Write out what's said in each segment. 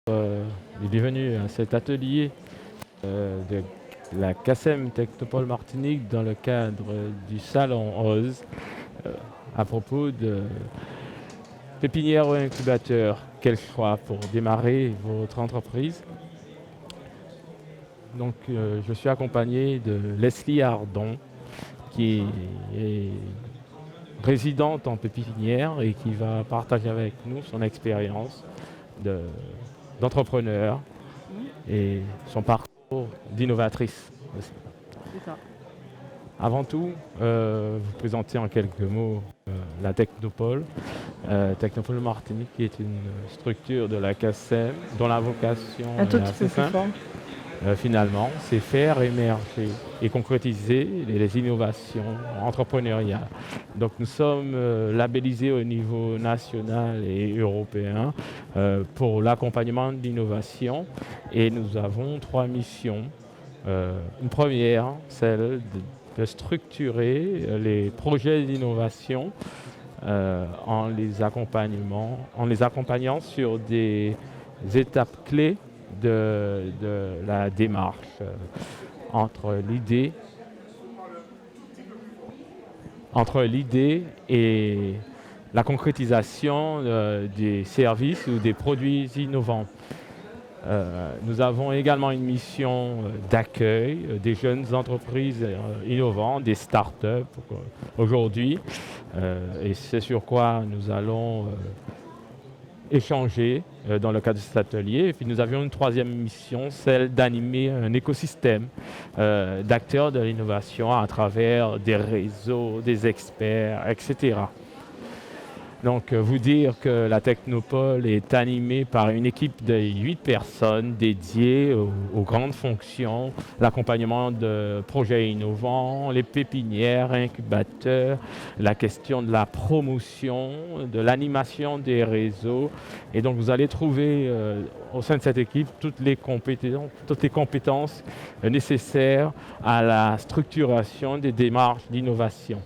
Il est venu à cet atelier de la CACEM Technopole Martinique dans le cadre du Salon OZ euh, à propos de pépinière ou incubateur. Quel choix pour démarrer votre entreprise? Donc, je suis accompagné de Leslie Ardon, qui est résidente en pépinière et qui va partager avec nous son expérience de- d'entrepreneur et son parcours d'innovatrice aussi. C'est ça. Avant tout, vous présenter en quelques mots la Technopole. Technopole Martinique qui est une structure de la CACEM dont la vocation Un tout est petit peu assez plus simple. fort. Finalement, c'est faire émerger et concrétiser les innovations entrepreneuriales. Donc nous sommes labellisés au niveau national et européen pour l'accompagnement de l'innovation et nous avons 3 missions. Une première, celle de structurer les projets d'innovation en les accompagnant sur des étapes clés de la démarche entre l'idée et la concrétisation des services ou des produits innovants. Nous avons également une mission d'accueil des jeunes entreprises innovantes, des startups aujourd'hui. Et c'est sur quoi nous allons échanger dans le cadre de cet atelier. Et puis nous avions une troisième mission, celle d'animer un écosystème d'acteurs de l'innovation à travers des réseaux, des experts, etc. Donc, vous dire que la Technopole est animée par une équipe de 8 personnes dédiées aux grandes fonctions, l'accompagnement de projets innovants, les pépinières, incubateurs, la question de la promotion, de l'animation des réseaux. Et donc, vous allez trouver au sein de cette équipe toutes les compétences nécessaires à la structuration des démarches d'innovation.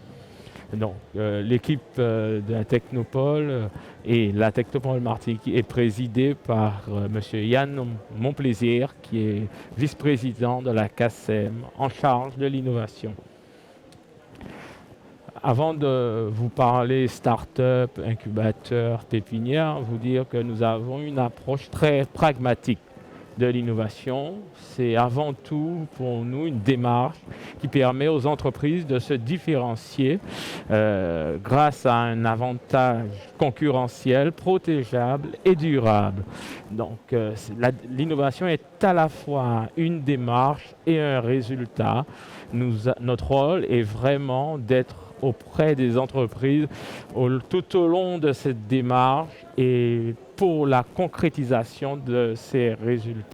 Donc, l'équipe de la Technopole et la Technopole Martinique est présidée par M. Yann Monplaisir, qui est vice-président de la CACEM en charge de l'innovation. Avant de vous parler start-up, incubateur, pépinière, vous dire que nous avons une approche très pragmatique de l'innovation. C'est avant tout pour nous une démarche qui permet aux entreprises de se différencier grâce à un avantage concurrentiel, protégeable et durable. Donc l'innovation est à la fois une démarche et un résultat. Notre rôle est vraiment d'être auprès des entreprises tout au long de cette démarche et pour la concrétisation de ces résultats.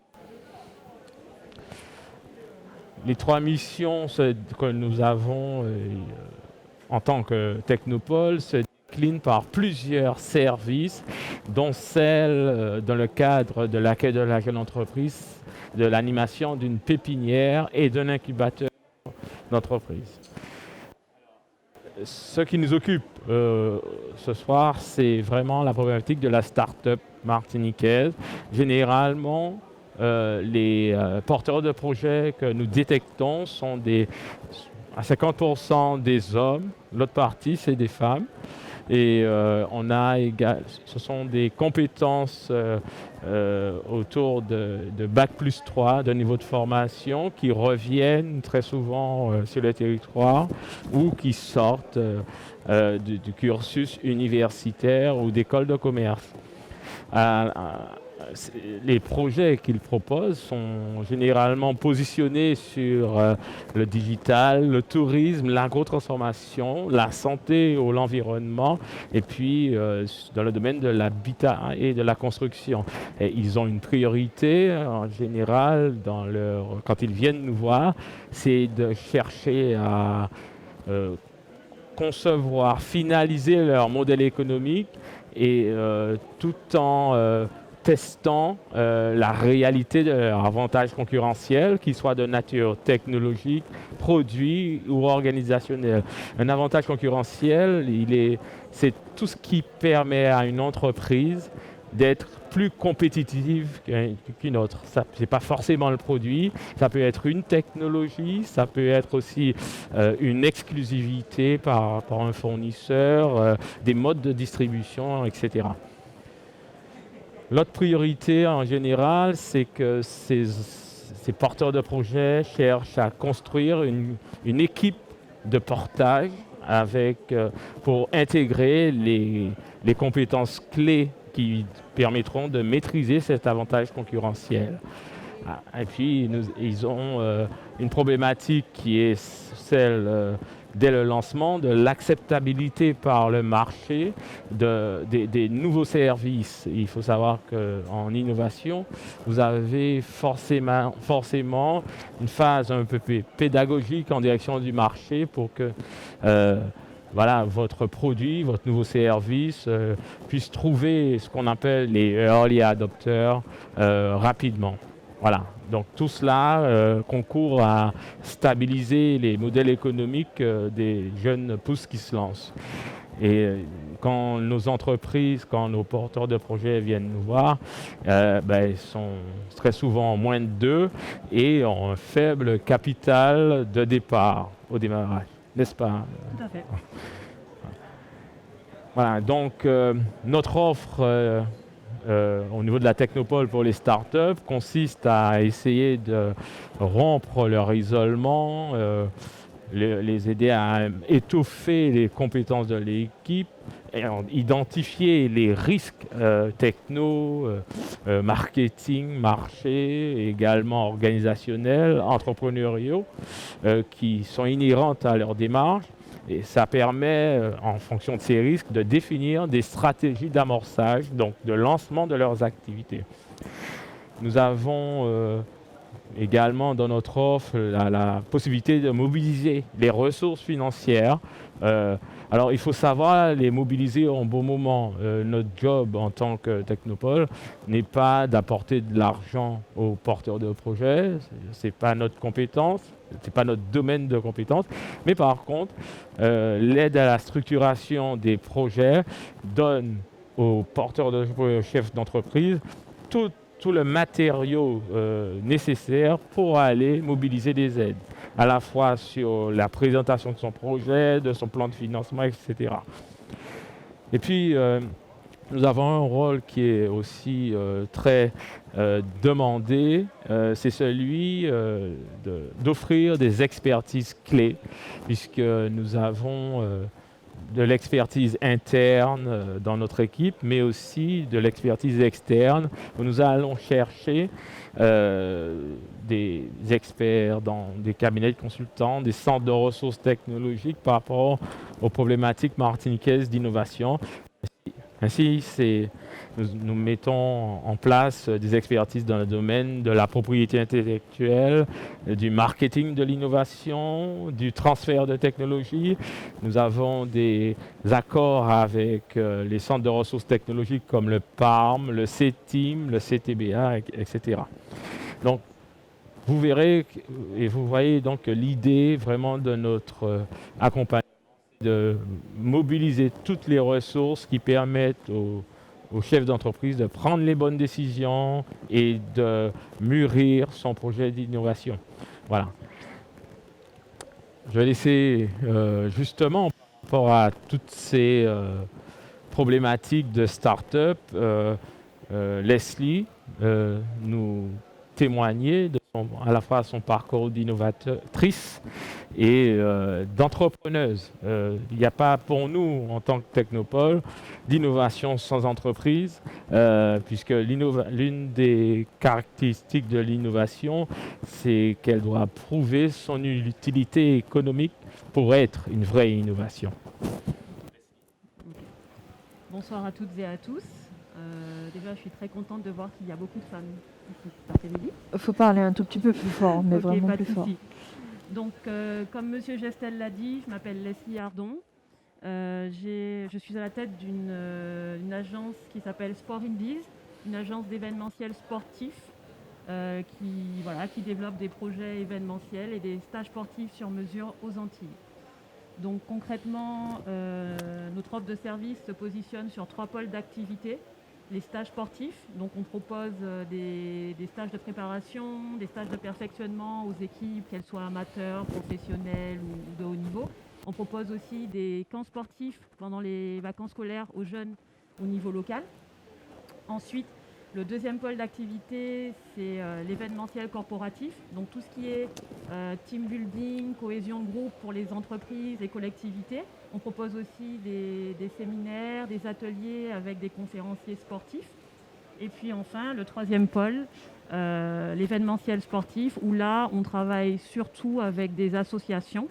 Les 3 missions que nous avons en tant que Technopole se déclinent par plusieurs services, dont celle dans le cadre de l'accueil de la jeune entreprise, de l'animation d'une pépinière et d'un incubateur d'entreprise. Ce qui nous occupe ce soir, c'est vraiment la problématique de la start-up martiniquaise. Généralement, les porteurs de projets que nous détectons sont à 50% des hommes, l'autre partie, c'est des femmes. Et ce sont des compétences autour de Bac+3, de niveau de formation, qui reviennent très souvent sur le territoire ou qui sortent du cursus universitaire ou d'école de commerce. Les projets qu'ils proposent sont généralement positionnés sur le digital, le tourisme, l'agrotransformation, la santé ou l'environnement, et puis dans le domaine de l'habitat et de la construction. Et ils ont une priorité en général quand ils viennent nous voir, c'est de chercher à concevoir, finaliser leur modèle économique et tout en testant la réalité de leur avantage concurrentiel, qu'il soit de nature technologique, produit ou organisationnel. Un avantage concurrentiel, c'est tout ce qui permet à une entreprise d'être plus compétitive qu'une autre. Ce n'est pas forcément le produit, ça peut être une technologie, ça peut être aussi une exclusivité par rapport à un fournisseur, des modes de distribution, etc. L'autre priorité en général, c'est que ces porteurs de projets cherchent à construire une équipe de portage pour intégrer les compétences clés qui permettront de maîtriser cet avantage concurrentiel. Et puis, ils ont une problématique qui est celle, dès le lancement, de l'acceptabilité par le marché des nouveaux services. Il faut savoir qu'en innovation, vous avez forcément une phase un peu pédagogique en direction du marché pour que votre produit, votre nouveau service puisse trouver ce qu'on appelle les early adopters rapidement. Voilà, donc tout cela concourt à stabiliser les modèles économiques des jeunes pousses qui se lancent. Et quand nos entreprises, quand nos porteurs de projets viennent nous voir, ils sont très souvent moins de 2 et ont un faible capital de départ au démarrage, n'est-ce pas? Tout à fait. Voilà, donc notre offre au niveau de la Technopole pour les startups consiste à essayer de rompre leur isolement, les aider à étoffer les compétences de l'équipe, et identifier les risques techno, marketing, marché, également organisationnels, entrepreneuriaux, qui sont inhérents à leur démarche. Et ça permet, en fonction de ces risques, de définir des stratégies d'amorçage, donc de lancement de leurs activités. Nous avons également dans notre offre la possibilité de mobiliser les ressources financières. Alors il faut savoir les mobiliser en bon moment. Notre job en tant que Technopole n'est pas d'apporter de l'argent aux porteurs de projets, ce n'est pas notre compétence, ce n'est pas notre domaine de compétence, mais par contre, l'aide à la structuration des projets donne aux porteurs de projets, aux chefs d'entreprise, tout le matériau nécessaire pour aller mobiliser des aides, à la fois sur la présentation de son projet, de son plan de financement, etc. Et puis, nous avons un rôle qui est aussi très demandé, c'est celui d'offrir des expertises clés, puisque nous avons de l'expertise interne dans notre équipe, mais aussi de l'expertise externe, où nous allons chercher des experts dans des cabinets de consultants, des centres de ressources technologiques par rapport aux problématiques martiniquaises d'innovation. Ainsi, nous mettons en place des expertises dans le domaine de la propriété intellectuelle, du marketing de l'innovation, du transfert de technologie. Nous avons des accords avec les centres de ressources technologiques comme le PARM, le CETIM, le CTBA, etc. Donc, vous verrez et vous voyez donc l'idée vraiment de notre accompagnement, de mobiliser toutes les ressources qui permettent aux chefs d'entreprise de prendre les bonnes décisions et de mûrir son projet d'innovation. Voilà. Je vais laisser justement par rapport à toutes ces problématiques de start-up, Leslie nous témoigner à la fois son parcours d'innovatrice et d'entrepreneuse. Il n'y a pas pour nous, en tant que Technopole, d'innovation sans entreprise, puisque l'une des caractéristiques de l'innovation, c'est qu'elle doit prouver son utilité économique pour être une vraie innovation. Bonsoir à toutes et à tous. Déjà, je suis très contente de voir qu'il y a beaucoup de femmes ici cet après-midi. Il faut parler un tout petit peu plus fort, mais vraiment pas plus de fort. Donc, comme Monsieur Gestel l'a dit, je m'appelle Leslie Ardon. Je suis à la tête d'une agence qui s'appelle Sport Indies, une agence d'événementiel sportif qui développe des projets événementiels et des stages sportifs sur mesure aux Antilles. Donc concrètement, notre offre de service se positionne sur 3 pôles d'activité. les stages sportifs. Donc on propose des stages de préparation, des stages de perfectionnement aux équipes, qu'elles soient amateurs, professionnelles ou de haut niveau. On propose aussi des camps sportifs pendant les vacances scolaires aux jeunes au niveau local. Ensuite, le deuxième pôle d'activité, c'est l'événementiel corporatif. Donc tout ce qui est team building, cohésion de groupe pour les entreprises et collectivités. On propose aussi des séminaires, des ateliers avec des conférenciers sportifs. Et puis enfin, le troisième pôle, l'événementiel sportif, où là, on travaille surtout avec des associations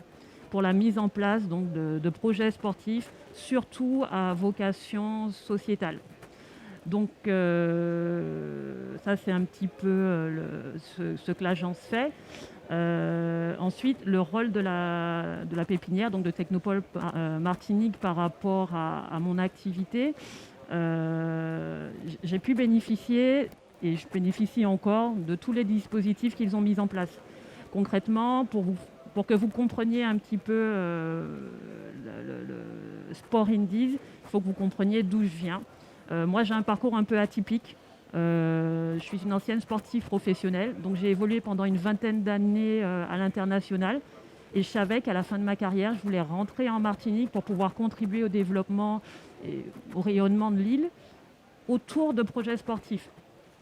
pour la mise en place donc, de projets sportifs, surtout à vocation sociétale. Donc ça, c'est un petit peu ce que l'agence fait. Ensuite, le rôle de la pépinière, donc de Technopole Martinique par rapport à mon activité, j'ai pu bénéficier, et je bénéficie encore, de tous les dispositifs qu'ils ont mis en place. Concrètement, pour que vous compreniez un petit peu le Sport Indies, il faut que vous compreniez d'où je viens. Moi, j'ai un parcours un peu atypique. Je suis une ancienne sportive professionnelle, donc j'ai évolué pendant une vingtaine d'années à l'international. Et je savais qu'à la fin de ma carrière, je voulais rentrer en Martinique pour pouvoir contribuer au développement et au rayonnement de l'île autour de projets sportifs.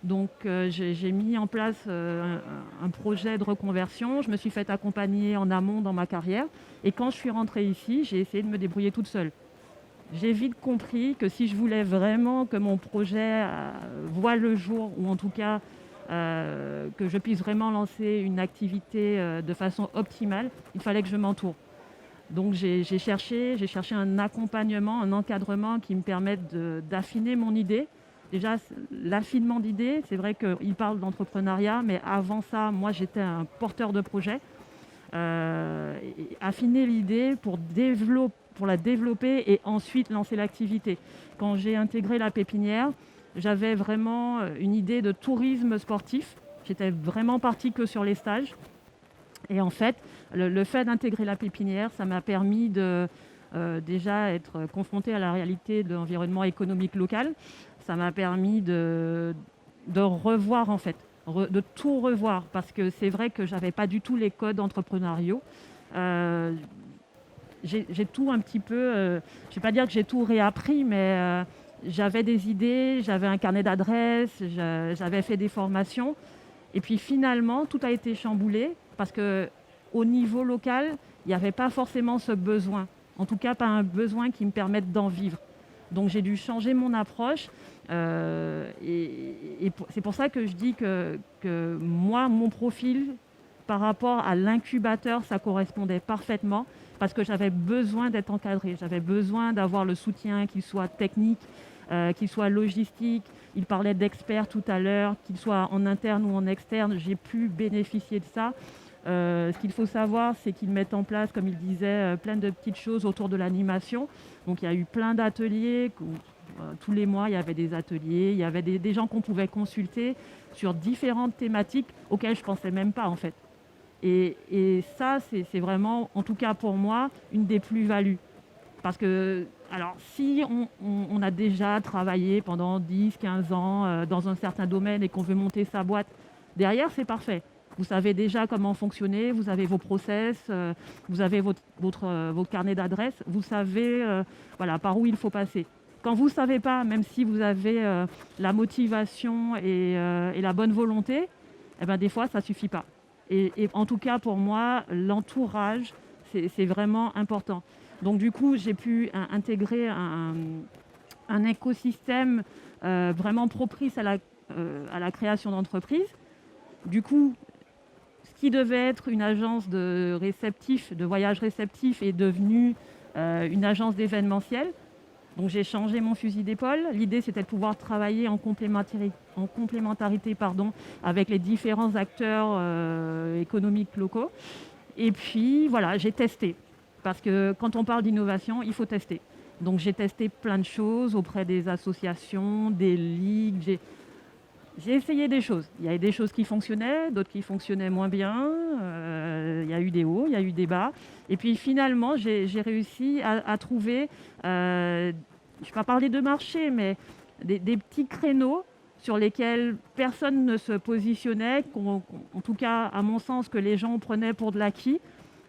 Donc j'ai mis en place un projet de reconversion. Je me suis fait accompagner en amont dans ma carrière. Et quand je suis rentrée ici, j'ai essayé de me débrouiller toute seule. J'ai vite compris que si je voulais vraiment que mon projet voie le jour, ou en tout cas que je puisse vraiment lancer une activité de façon optimale, il fallait que je m'entoure. Donc j'ai cherché un accompagnement, un encadrement qui me permette d'affiner mon idée. Déjà, l'affinement d'idées, c'est vrai qu'il parle d'entrepreneuriat, mais avant ça, moi j'étais un porteur de projet. Affiner l'idée pour la développer et ensuite lancer l'activité. Quand j'ai intégré la pépinière, j'avais vraiment une idée de tourisme sportif. J'étais vraiment partie que sur les stages. Et en fait, le fait d'intégrer la pépinière, ça m'a permis de déjà être confrontée à la réalité de l'environnement économique local. Ça m'a permis de revoir en fait, de tout revoir, parce que c'est vrai que je n'avais pas du tout les codes entrepreneuriaux. J'ai tout un petit peu, je ne vais pas dire que j'ai tout réappris, mais j'avais des idées, j'avais un carnet d'adresses, j'avais fait des formations. Et puis finalement, tout a été chamboulé parce qu'au niveau local, il n'y avait pas forcément ce besoin. En tout cas, pas un besoin qui me permette d'en vivre. Donc j'ai dû changer mon approche. Et c'est pour ça que je dis que moi, mon profil, par rapport à l'incubateur, ça correspondait parfaitement parce que j'avais besoin d'être encadrée. J'avais besoin d'avoir le soutien, qu'il soit technique, qu'il soit logistique. Il parlait d'experts tout à l'heure, qu'il soit en interne ou en externe. J'ai pu bénéficier de ça. Ce qu'il faut savoir, c'est qu'ils mettent en place, comme il disait, plein de petites choses autour de l'animation. Donc il y a eu plein d'ateliers. Tous les mois, il y avait des ateliers. Il y avait des gens qu'on pouvait consulter sur différentes thématiques auxquelles je ne pensais même pas, en fait. Et ça, c'est vraiment, en tout cas pour moi, une des plus-values. Parce que, alors, si on a déjà travaillé pendant 10, 15 ans dans un certain domaine et qu'on veut monter sa boîte, derrière, c'est parfait. Vous savez déjà comment fonctionner, vous avez vos process, vous avez votre carnet d'adresses, vous savez voilà, par où il faut passer. Quand vous ne savez pas, même si vous avez la motivation et la bonne volonté, eh ben, des fois, ça ne suffit pas. Et en tout cas, pour moi, l'entourage, c'est vraiment important. Donc du coup, j'ai pu intégrer un écosystème vraiment propice à la création d'entreprises. Du coup, ce qui devait être une agence de voyage réceptif est devenu une agence d'événementiel. Donc j'ai changé mon fusil d'épaule. L'idée, c'était de pouvoir travailler en complémentarité avec les différents acteurs économiques locaux. Et puis voilà, j'ai testé. Parce que quand on parle d'innovation, il faut tester. Donc j'ai testé plein de choses auprès des associations, des ligues. J'ai essayé des choses. Il y avait des choses qui fonctionnaient, d'autres qui fonctionnaient moins bien. Il y a eu des hauts, il y a eu des bas. Et puis finalement, j'ai réussi à trouver, je ne vais pas parler de marché, mais des petits créneaux sur lesquels personne ne se positionnait, en tout cas, à mon sens, que les gens prenaient pour de l'acquis.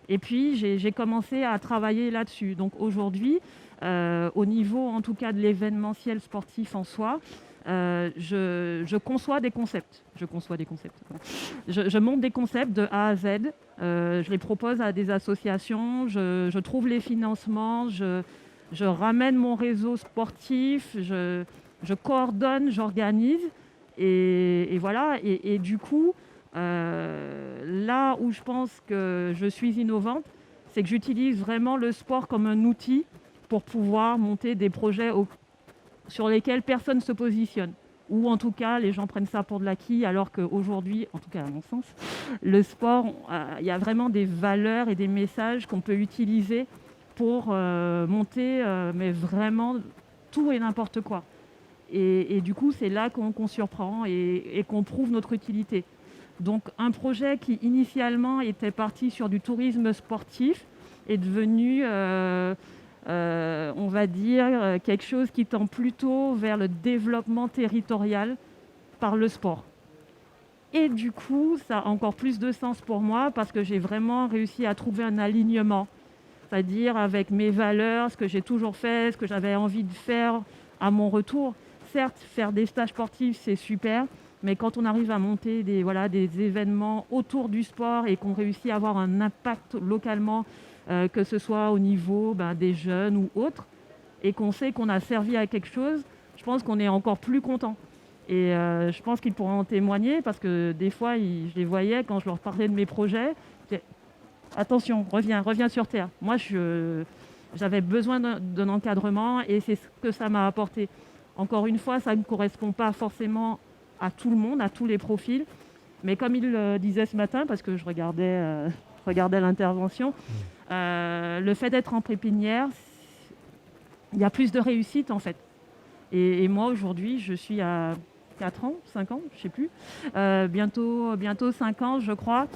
Et puis, j'ai commencé à travailler là-dessus. Donc aujourd'hui, au niveau, en tout cas, de l'événementiel sportif en soi, je conçois des concepts. Je monte des concepts de A à Z. Je les propose à des associations. Je trouve les financements. Je ramène mon réseau sportif. Je coordonne, j'organise. Et voilà. Et du coup, là où je pense que je suis innovante, c'est que j'utilise vraiment le sport comme un outil pour pouvoir monter des projets sur lesquels personne ne se positionne. Ou en tout cas, les gens prennent ça pour de l'acquis, alors qu'aujourd'hui, en tout cas à mon sens, le sport, il y a vraiment des valeurs et des messages qu'on peut utiliser pour monter, mais vraiment tout et n'importe quoi. Et du coup, c'est là qu'on surprend et qu'on prouve notre utilité. Donc un projet qui initialement était parti sur du tourisme sportif est devenu, on va dire, quelque chose qui tend plutôt vers le développement territorial par le sport. Et du coup, ça a encore plus de sens pour moi parce que j'ai vraiment réussi à trouver un alignement, c'est-à-dire avec mes valeurs, ce que j'ai toujours fait, ce que j'avais envie de faire à mon retour. Certes, faire des stages sportifs, c'est super, mais quand on arrive à monter des événements autour du sport et qu'on réussit à avoir un impact localement, que ce soit au niveau des jeunes ou autres, et qu'on sait qu'on a servi à quelque chose, je pense qu'on est encore plus content. Et je pense qu'ils pourront en témoigner parce que des fois, je les voyais quand je leur parlais de mes projets. Attention, reviens sur terre. Moi, j'avais besoin d'un encadrement et c'est ce que ça m'a apporté. Encore une fois, ça ne correspond pas forcément à tout le monde, à tous les profils. Mais comme il le disait ce matin, parce que je regardais l'intervention, le fait d'être en pépinière, il y a plus de réussite en fait. Et moi, aujourd'hui, je suis à 4 ans, 5 ans, je ne sais plus, bientôt 5 ans, je crois,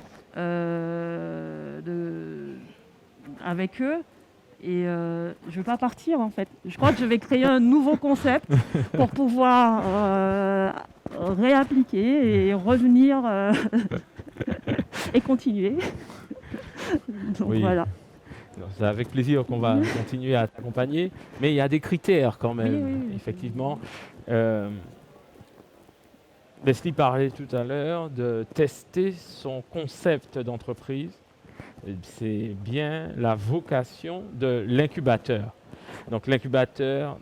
avec eux. Et je ne vais pas partir, en fait. Je crois que je vais créer un nouveau concept pour pouvoir réappliquer et revenir et continuer. Donc Oui. voilà. C'est avec plaisir qu'on va continuer à t'accompagner, mais il y a des critères quand même, Oui. effectivement. Leslie parlait tout à l'heure de tester son concept d'entreprise. C'est bien la vocation de l'incubateur. Donc l'incubateur,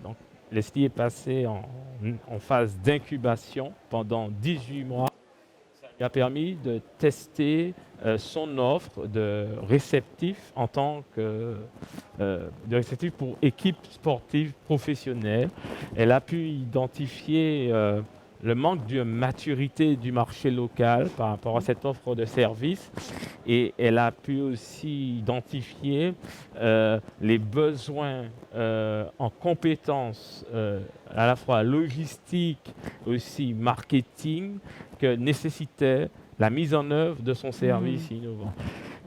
Leslie est passé en phase d'incubation pendant 18 mois. Ça lui a permis de tester son offre de réceptif en tant que de réceptif pour équipe sportive professionnelle. Elle a pu identifier le manque de maturité du marché local par rapport à cette offre de service et elle a pu aussi identifier les besoins en compétences à la fois logistique, aussi marketing que nécessitait la mise en œuvre de son service innovant.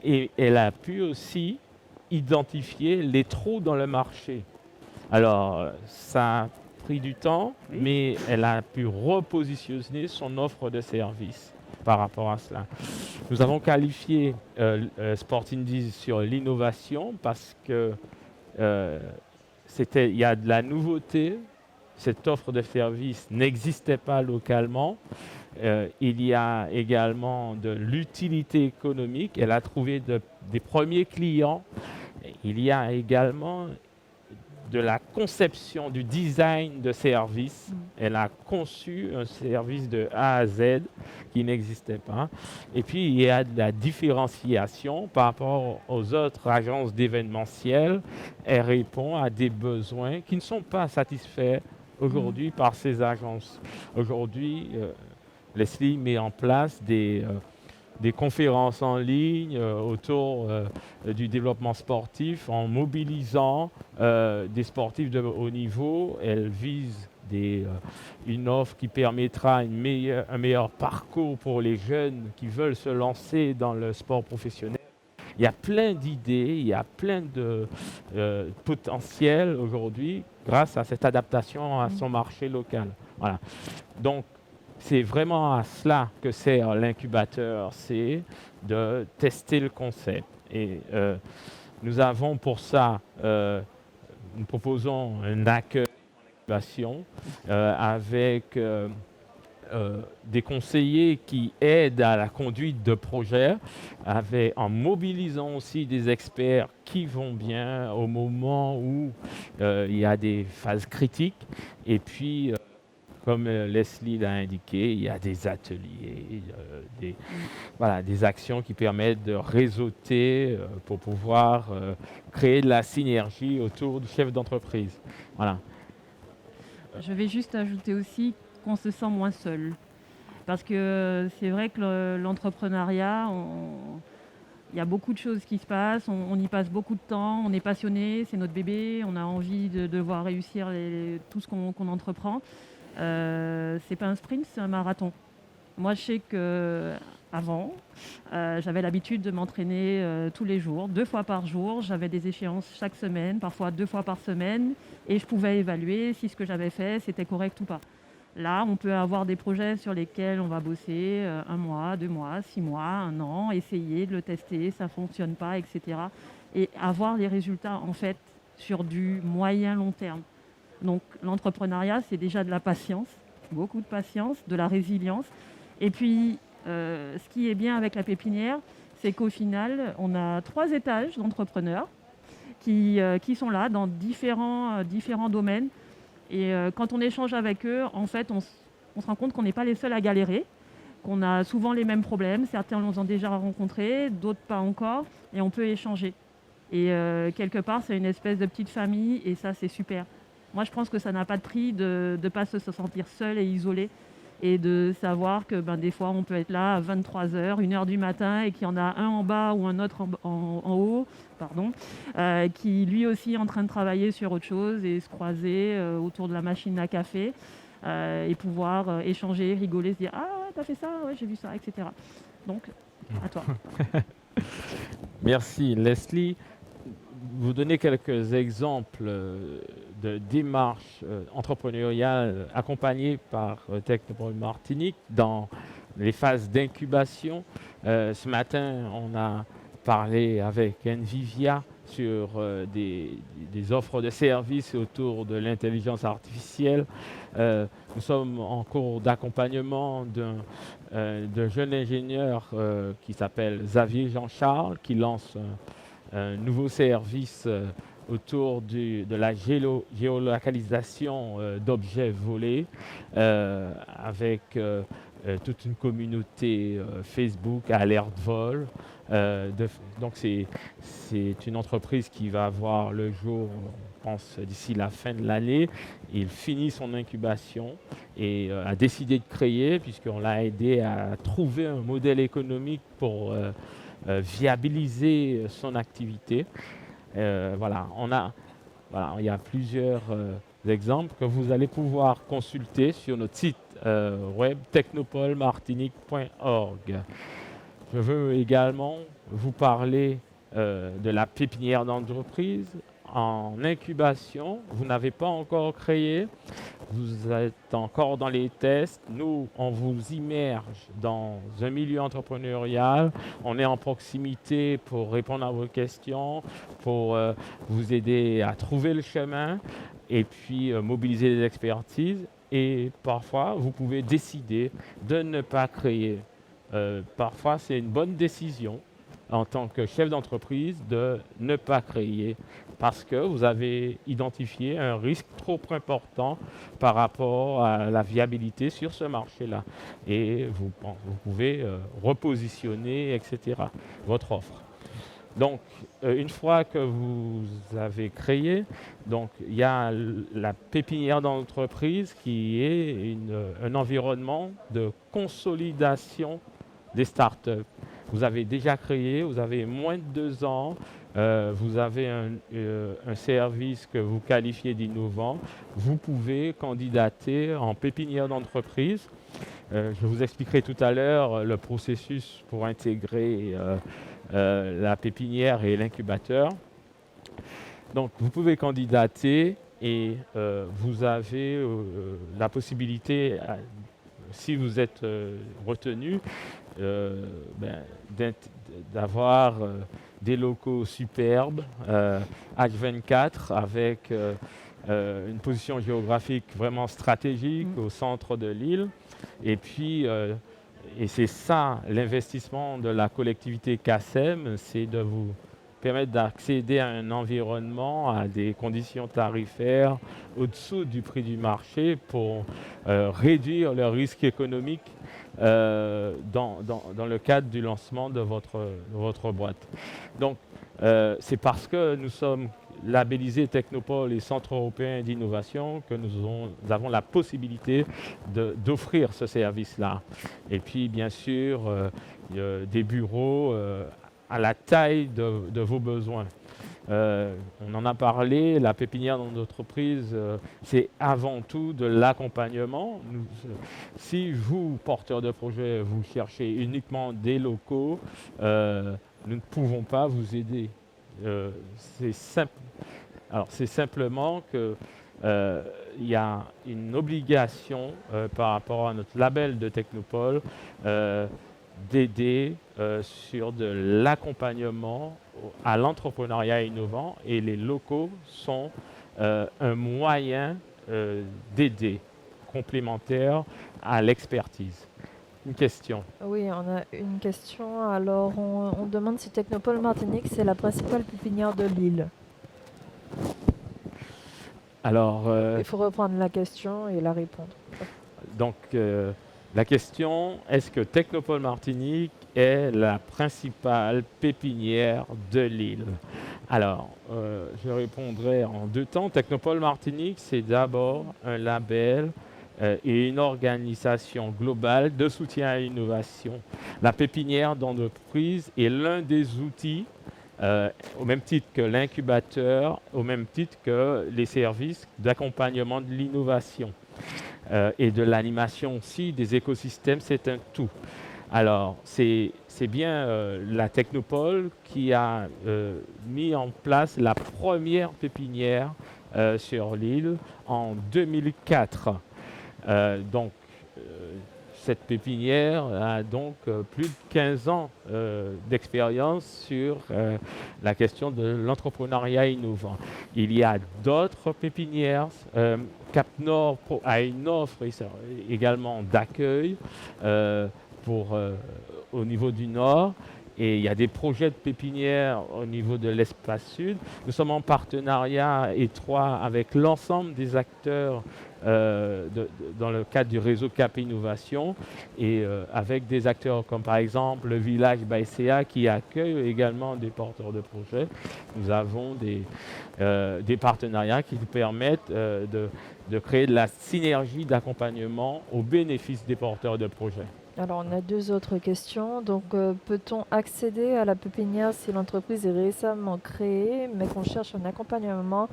Et elle a pu aussi identifier les trous dans le marché. Alors, ça a pris du temps, mais elle a pu repositionner son offre de service par rapport à cela. Nous avons qualifié Sport Indies sur l'innovation parce que il y a de la nouveauté. Cette offre de service n'existait pas localement. Il y a également de l'utilité économique. Elle a trouvé des premiers clients. Il y a également de la conception du design de service. Elle a conçu un service de A à Z qui n'existait pas. Et puis, il y a de la différenciation par rapport aux autres agences d'événementiel. Elle répond à des besoins qui ne sont pas satisfaits aujourd'hui par ces agences. Aujourd'hui, Leslie met en place des conférences en ligne autour du développement sportif en mobilisant des sportifs de haut niveau. Elle vise une offre qui permettra un meilleur parcours pour les jeunes qui veulent se lancer dans le sport professionnel. Il y a plein d'idées, il y a plein de potentiel aujourd'hui grâce à cette adaptation à son marché local. Voilà. Donc, c'est vraiment à cela que sert l'incubateur, c'est de tester le concept. Et nous avons pour ça, nous proposons un accueil d'incubation avec des conseillers qui aident à la conduite de projets, en mobilisant aussi des experts qui vont bien au moment où il y a des phases critiques. Et puis, comme Leslie l'a indiqué, il y a des ateliers, des actions qui permettent de réseauter pour pouvoir créer de la synergie autour du chef d'entreprise. Voilà. Je vais juste ajouter aussi qu'on se sent moins seul. Parce que c'est vrai que l'entrepreneuriat, il y a beaucoup de choses qui se passent, on y passe beaucoup de temps, on est passionné, c'est notre bébé, on a envie de voir réussir tout ce qu'on entreprend. C'est pas un sprint, c'est un marathon. Moi, je sais qu'avant, j'avais l'habitude de m'entraîner tous les jours, 2 fois par jour. J'avais des échéances chaque semaine, parfois 2 fois par semaine, et je pouvais évaluer si ce que j'avais fait, c'était correct ou pas. Là, on peut avoir des projets sur lesquels on va bosser 1 mois, 2 mois, 6 mois, 1 an, essayer de le tester, ça ne fonctionne pas, etc. Et avoir les résultats, en fait, sur du moyen long terme. Donc, l'entrepreneuriat, c'est déjà de la patience, beaucoup de patience, de la résilience. Et puis, ce qui est bien avec la pépinière, c'est qu'au final, on a 3 étages d'entrepreneurs qui sont là dans différents domaines. Et quand on échange avec eux, en fait, on se rend compte qu'on n'est pas les seuls à galérer, qu'on a souvent les mêmes problèmes. Certains les ont déjà rencontrés, d'autres pas encore, et on peut échanger. Et quelque part, c'est une espèce de petite famille, et ça, c'est super. Moi, je pense que ça n'a pas de prix de ne pas se sentir seul et isolé, et de savoir que des fois, on peut être là à 23h, 1h du matin, et qu'il y en a un en bas ou un autre en haut, qui lui aussi est en train de travailler sur autre chose et se croiser autour de la machine à café et pouvoir échanger, rigoler, se dire « Ah ouais, t'as fait ça, ouais, j'ai vu ça, etc. » Donc, à toi. Merci Leslie. Vous donnez quelques exemples de démarches entrepreneuriales accompagnées par Technopole Martinique dans les phases d'incubation. Ce matin, on a parlé avec Envivia sur des offres de services autour de l'intelligence artificielle. Nous sommes en cours d'accompagnement d'un jeune ingénieur qui s'appelle Xavier Jean-Charles, qui lance un nouveau service autour de la géolocalisation d'objets volés avec toute une communauté Facebook alerte vol. Donc c'est une entreprise qui va voir le jour, on pense, d'ici la fin de l'année. Il finit son incubation et a décidé de créer, puisqu'on l'a aidé à trouver un modèle économique pour viabiliser son activité. Il y a plusieurs exemples que vous allez pouvoir consulter sur notre site web technopolemartinique.org. Je veux également vous parler de la pépinière d'entreprise en incubation. Vous n'avez pas encore créé, vous êtes encore dans les tests. Nous, on vous immerge dans un milieu entrepreneurial. On est en proximité pour répondre à vos questions, pour vous aider à trouver le chemin et puis mobiliser les expertises. Et parfois, vous pouvez décider de ne pas créer. Parfois, c'est une bonne décision en tant que chef d'entreprise de ne pas créer parce que vous avez identifié un risque trop important par rapport à la viabilité sur ce marché-là. Et vous pouvez repositionner, etc., votre offre. Donc, une fois que vous avez créé, donc, il y a la pépinière d'entreprise qui est un environnement de consolidation des startups. Vous avez déjà créé, vous avez moins de 2 ans, vous avez un service que vous qualifiez d'innovant, vous pouvez candidater en pépinière d'entreprise. Je vous expliquerai tout à l'heure le processus pour intégrer la pépinière et l'incubateur. Donc, vous pouvez candidater et vous avez la possibilité, si vous êtes retenu, d'avoir des locaux superbes, H24, avec une position géographique vraiment stratégique au centre de l'île. Et puis, et c'est ça l'investissement de la collectivité CACEM, c'est de vous permettre d'accéder à un environnement, à des conditions tarifaires au-dessous du prix du marché pour réduire le risque économique dans le cadre du lancement de votre boîte. Donc, c'est parce que nous sommes labellisés Technopole et Centre européen d'innovation que nous avons la possibilité d'offrir ce service-là. Et puis, bien sûr, des bureaux à la taille de vos besoins. On en a parlé, la pépinière dans l'entreprise, c'est avant tout de l'accompagnement. Si vous, porteurs de projet, vous cherchez uniquement des locaux, nous ne pouvons pas vous aider. C'est simple. Alors, c'est simplement que il y a une obligation par rapport à notre label de Technopole d'aider sur de l'accompagnement à l'entrepreneuriat innovant, et les locaux sont un moyen d'aider, complémentaire à l'expertise. Une question. Oui, on a une question. Alors, on demande si Technopole Martinique, c'est la principale pépinière de l'île. Alors, il faut reprendre la question et la répondre. Donc, la question, est-ce que Technopole Martinique est la principale pépinière de l'île? Alors, je répondrai en deux temps. Technopole Martinique, c'est d'abord un label et une organisation globale de soutien à l'innovation. La pépinière d'entreprise est l'un des outils, au même titre que l'incubateur, au même titre que les services d'accompagnement de l'innovation. Et de l'animation aussi, des écosystèmes, c'est un tout. Alors, c'est bien la Technopole qui a mis en place la première pépinière sur l'île en 2004. Donc, cette pépinière a donc plus de 15 ans d'expérience sur la question de l'entrepreneuriat innovant. Il y a d'autres pépinières. Cap Nord a une offre également d'accueil au niveau du Nord. Et il y a des projets de pépinière au niveau de l'espace sud. Nous sommes en partenariat étroit avec l'ensemble des acteurs dans le cadre du réseau Cap Innovation, et avec des acteurs comme par exemple le village Baïséa qui accueille également des porteurs de projets. Nous avons des partenariats qui nous permettent de créer de la synergie d'accompagnement au bénéfice des porteurs de projets. Alors, on a deux autres questions. Donc, peut-on accéder à la pépinière si l'entreprise est récemment créée, mais qu'on cherche un accompagnement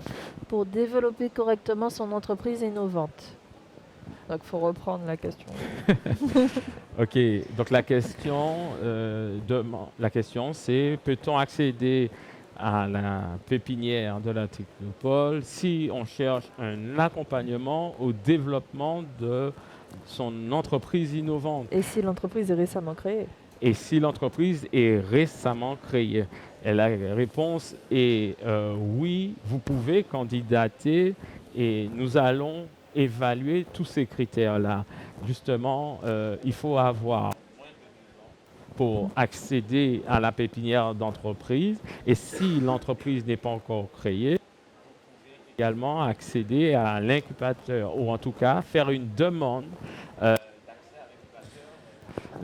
pour développer correctement son entreprise innovante? Donc, il faut reprendre la question. OK. Donc, la question c'est, peut-on accéder à la pépinière de la Technopole si on cherche un accompagnement au développement de son entreprise innovante? Et si l'entreprise est récemment créée? Et si l'entreprise est récemment créée? Et la réponse est oui, vous pouvez candidater, et nous allons évaluer tous ces critères-là. Justement, il faut avoir pour accéder à la pépinière d'entreprise, et si l'entreprise n'est pas encore créée, également accéder à l'incubateur, ou en tout cas faire une demande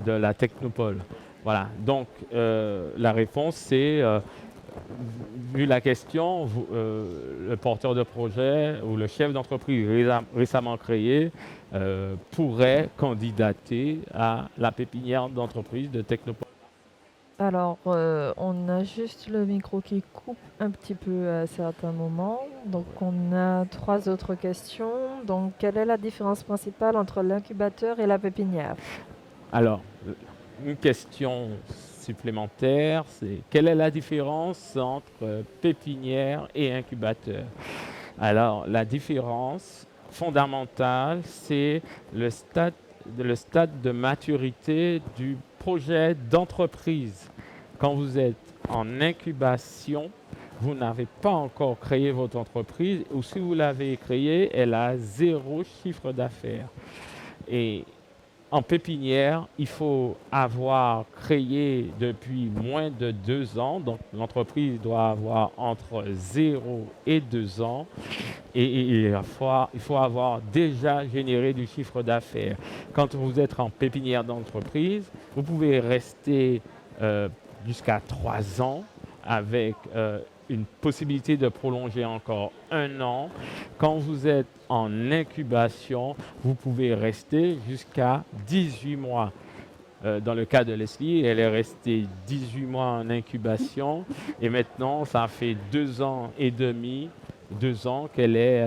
de la Technopole. Voilà, donc la réponse c'est, vu la question, le porteur de projet ou le chef d'entreprise récemment créé pourrait candidater à la pépinière d'entreprise de Technopole. Alors, on a juste le micro qui coupe un petit peu à certains moments. Donc, on a trois autres questions. Donc, quelle est la différence principale entre l'incubateur et la pépinière? Alors, une question supplémentaire, c'est quelle est la différence entre pépinière et incubateur? Alors, la différence fondamentale, c'est le stade de maturité du projet d'entreprise. Quand vous êtes en incubation, vous n'avez pas encore créé votre entreprise, ou si vous l'avez créée, elle a 0 chiffre d'affaires. Et en pépinière, il faut avoir créé depuis moins de 2 ans, donc l'entreprise doit avoir entre 0 et 2 ans, et il faut avoir déjà généré du chiffre d'affaires. Quand vous êtes en pépinière d'entreprise, vous pouvez rester jusqu'à 3 ans avec une possibilité de prolonger encore 1 an. Quand vous êtes en incubation, vous pouvez rester jusqu'à 18 mois. Dans le cas de Leslie, elle est restée 18 mois en incubation et maintenant, ça fait 2 ans et demi, 2 ans qu'elle est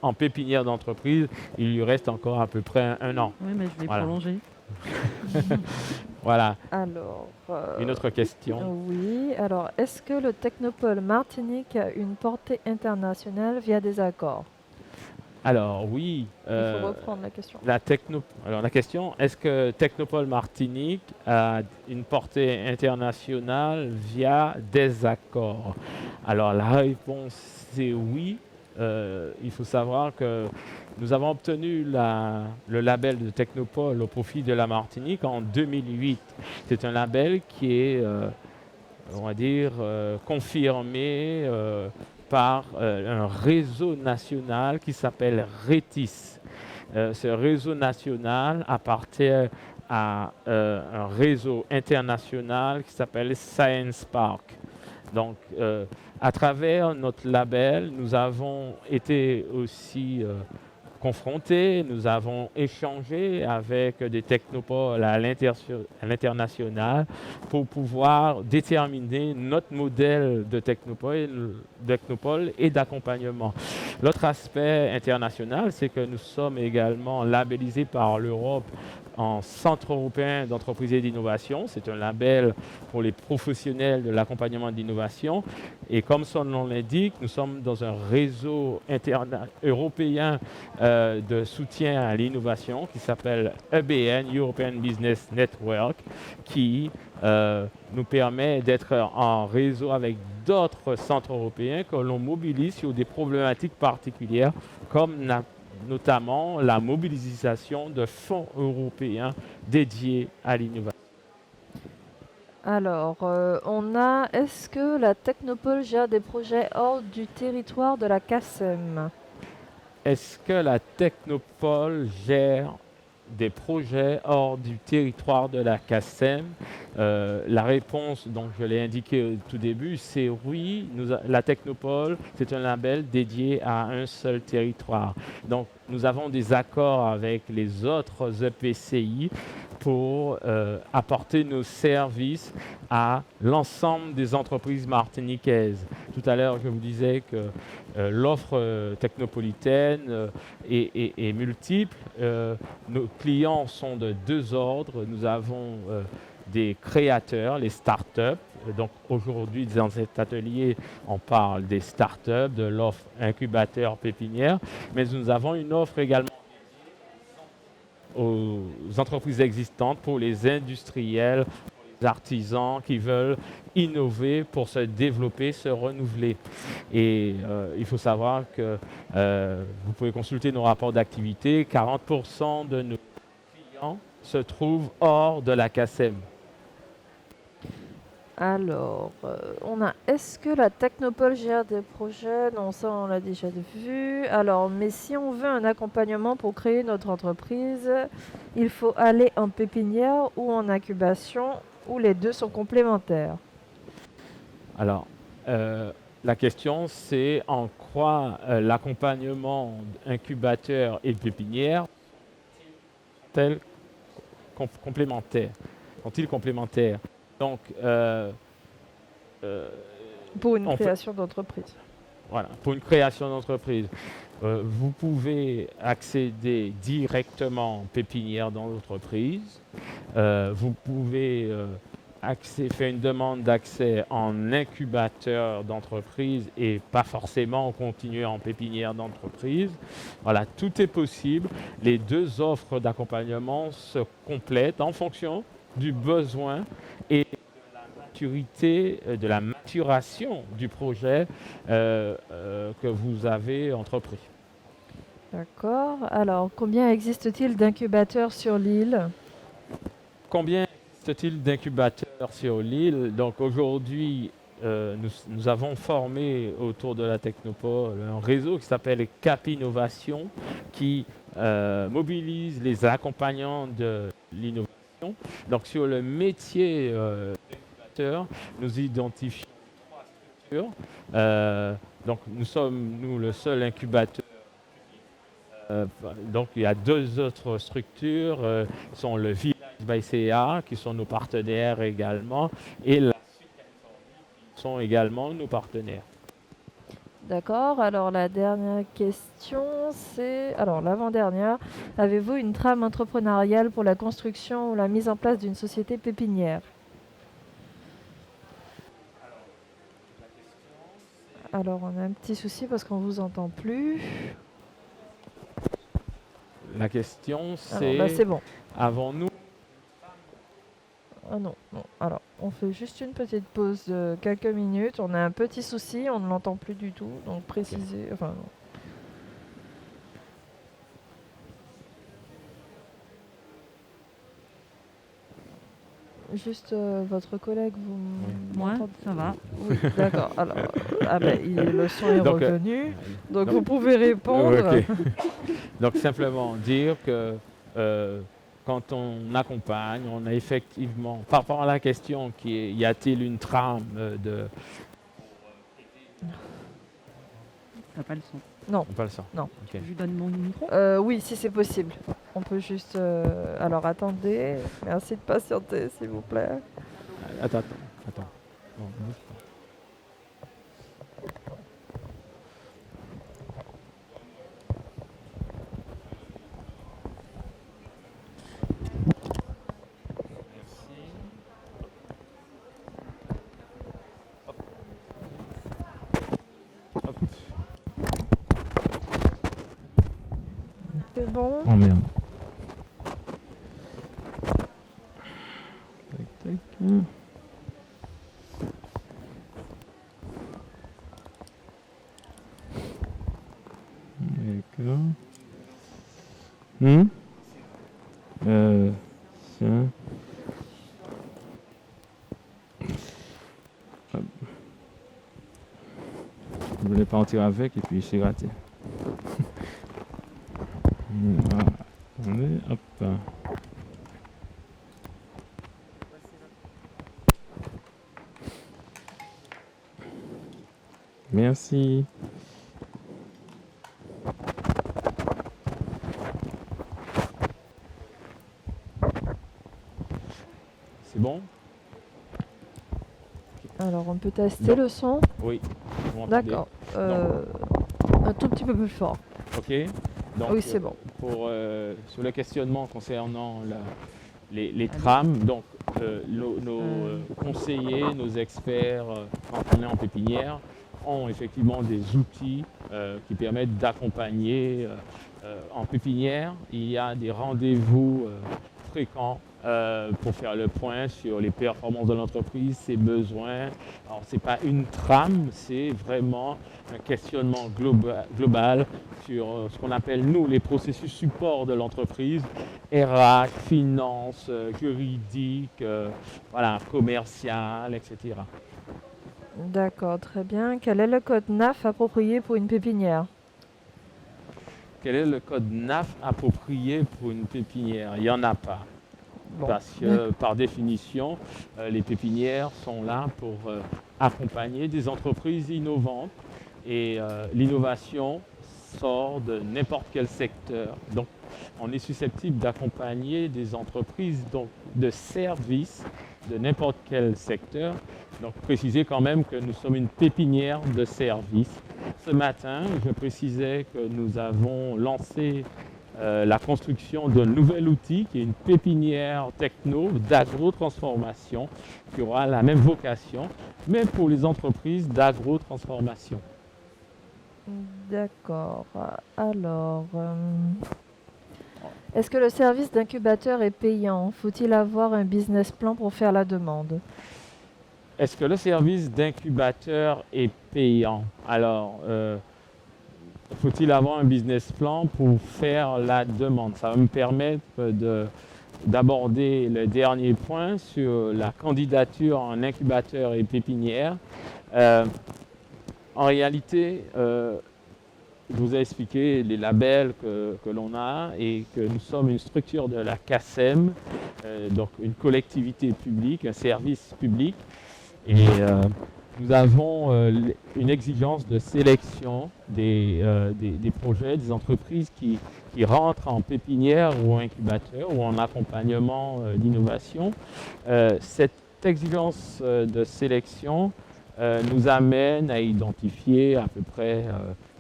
en pépinière d'entreprise. Il lui reste encore à peu près 1 an. Oui, mais je vais Voilà. prolonger. Voilà, Alors, une autre question. oui, alors est-ce que le Technopole Martinique a une portée internationale via des accords? Alors oui, Il faut reprendre la question. Alors la question, est-ce que Technopole Martinique a une portée internationale via des accords? Alors la réponse c'est oui. Il faut savoir que nous avons obtenu le label de Technopole au profit de la Martinique en 2008. C'est un label qui est, on va dire, confirmé par un réseau national qui s'appelle RETIS. Ce réseau national appartient à un réseau international qui s'appelle Science Park. Donc, à travers notre label, nous avons été aussi confrontés, nous avons échangé avec des technopoles à l'international pour pouvoir déterminer notre modèle de technopole et d'accompagnement. L'autre aspect international, c'est que nous sommes également labellisés par l'Europe en Centre européen d'entreprise et d'innovation. C'est un label pour les professionnels de l'accompagnement de l'innovation. Et comme son nom l'indique, nous sommes dans un réseau européen de soutien à l'innovation qui s'appelle EBN, European Business Network, qui nous permet d'être en réseau avec d'autres centres européens que l'on mobilise sur des problématiques particulières comme notamment la mobilisation de fonds européens dédiés à l'innovation. Alors, est-ce que la Technopole gère des projets hors du territoire de la CACEM? Est-ce que la Technopole gère des projets hors du territoire de la CACEM? La réponse, donc je l'ai indiqué au tout début, c'est oui. La Technopole, c'est un label dédié à un seul territoire. Donc, nous avons des accords avec les autres EPCI pour apporter nos services à l'ensemble des entreprises martiniquaises. Tout à l'heure, je vous disais que l'offre technopolitaine est multiple. Nos clients sont de 2 ordres. Nous avons des créateurs, les startups. Donc aujourd'hui, dans cet atelier, on parle des startups, de l'offre incubateur pépinière, mais nous avons une offre également aux entreprises existantes, pour les industriels, les artisans qui veulent innover pour se développer, se renouveler. Et il faut savoir que vous pouvez consulter nos rapports d'activité, 40% de nos clients se trouvent hors de la CACEM. Alors, est-ce que la Technopole gère des projets? Non, ça on l'a déjà vu. Alors, mais si on veut un accompagnement pour créer notre entreprise, il faut aller en pépinière ou en incubation, ou les deux sont complémentaires? Alors, la question, c'est en quoi l'accompagnement incubateur et pépinière sont-ils complémentaires? Sont-ils complémentaires? Donc, Pour une création d'entreprise. Voilà, pour une création d'entreprise. Vous pouvez accéder directement en pépinière dans l'entreprise. Vous pouvez fait une demande d'accès en incubateur d'entreprise et pas forcément continuer en pépinière d'entreprise. Voilà, tout est possible. Les deux offres d'accompagnement se complètent en fonction du besoin et de la maturité, de la maturation du projet que vous avez entrepris. D'accord. Alors, combien existe-t-il d'incubateurs sur l'île? Combien existe-t-il d'incubateurs sur l'île? Donc aujourd'hui, nous avons formé autour de la Technopole un réseau qui s'appelle Cap Innovation qui mobilise les accompagnants de l'innovation. Donc sur le métier d'incubateur, nous identifions trois structures. Donc nous sommes le seul incubateur. Donc il y a deux autres structures, qui sont le Village by CA, qui sont nos partenaires également, et la Sud-Californie, qui sont également nos partenaires. D'accord. Alors, la dernière question, c'est... Alors, l'avant-dernière. Avez-vous une trame entrepreneuriale pour la construction ou la mise en place d'une société pépinière? Alors, on a un petit souci parce qu'on ne vous entend plus. La question, Alors, c'est, là, c'est bon. avons-nous... Ah non, non. Alors, on fait juste une petite pause de quelques minutes. On a un petit souci, on ne l'entend plus du tout. Donc, précisez... Enfin, non. Juste votre collègue, vous Moi, m'entendez? ça va. Oui, d'accord. Alors, le son est Donc, revenu. Donc, donc- vous pouvez répondre. Ok. Donc simplement dire que quand on accompagne, on a effectivement, par rapport à la question qui est, y a-t-il une trame de... T'as pas le son. Pas le sang. Non. Ok. Je lui donne mon micro. Oui, si c'est possible. On peut juste... Alors, attendez. Merci de patienter, s'il vous plaît. Attends. Non, bouge pas. Hop. C'est bon? Oh merde. Tac. D'accord. Ça. Hop. Je voulais partir avec et puis c'est raté. Voilà. Attendez, hop. Merci. C'est bon? Alors, on peut tester Non. le son? Oui. Vous m'entendez? D'accord. Un tout petit peu plus fort. Ok. Donc, Oui, c'est bon. Pour, sur le questionnement concernant les trames, donc nos conseillers, nos experts, quand on est en pépinière, ont effectivement des outils qui permettent d'accompagner. En pépinière, il y a des rendez-vous fréquents pour faire le point sur les performances de l'entreprise, ses besoins. Alors, ce n'est pas une trame, c'est vraiment un questionnement global sur ce qu'on appelle, nous, les processus support de l'entreprise, RH, finance, juridique, voilà, commercial, etc. D'accord, très bien. Quel est le code NAF approprié pour une pépinière? Quel est le code NAF approprié pour une pépinière? Il n'y en a pas. Bon. Parce que par définition, les pépinières sont là pour accompagner des entreprises innovantes et l'innovation sort de n'importe quel secteur. Donc on est susceptible d'accompagner des entreprises donc, de services de n'importe quel secteur. Donc préciser quand même que nous sommes une pépinière de services. Ce matin, je précisais que nous avons lancé la construction d'un nouvel outil qui est une pépinière techno d'agro-transformation qui aura la même vocation, mais pour les entreprises d'agro-transformation. D'accord. Alors, est-ce que le service d'incubateur est payant? Faut-il avoir un business plan pour faire la demande? Est-ce que le service d'incubateur est payant? Alors, faut-il avoir un business plan pour faire la demande? Ça va me permettre d'aborder le dernier point sur la candidature en incubateur et pépinière. En réalité, je vous ai expliqué les labels que l'on a et que nous sommes une structure de la CACEM, donc une collectivité publique, un service public. Et nous avons une exigence de sélection des projets, des entreprises qui rentrent en pépinière ou en incubateur ou en accompagnement d'innovation. Cette exigence de sélection nous amène à identifier à peu près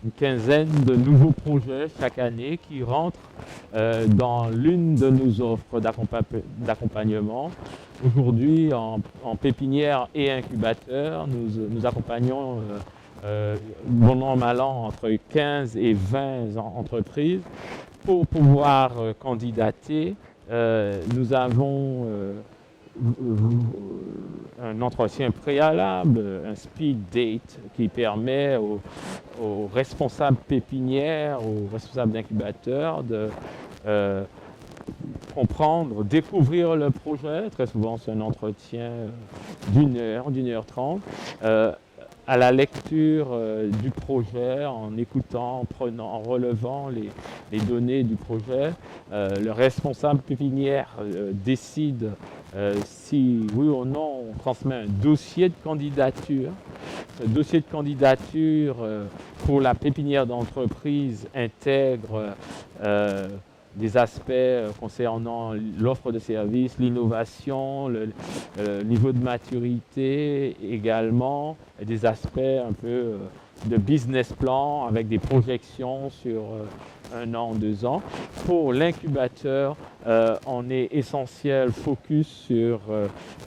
une quinzaine de nouveaux projets chaque année qui rentrent dans l'une de nos offres d'accompagnement. Aujourd'hui, en pépinière et incubateur, nous accompagnons bon an, mal an, entre 15 et 20 entreprises. Pour pouvoir candidater, nous avons un entretien préalable, un speed date qui permet aux responsables pépinières, aux responsables d'incubateur de comprendre, découvrir le projet. Très souvent, c'est un entretien d'1 heure, d'1h30. À la lecture du projet, en écoutant, en prenant, en relevant les données du projet, le responsable pépinière décide si oui ou non on transmet un dossier de candidature. Ce dossier de candidature pour la pépinière d'entreprise intègre des aspects concernant l'offre de services, l'innovation, le niveau de maturité également, et des aspects un peu de business plan avec des projections sur 1 an, 2 ans. Pour l'incubateur, on est essentiel focus sur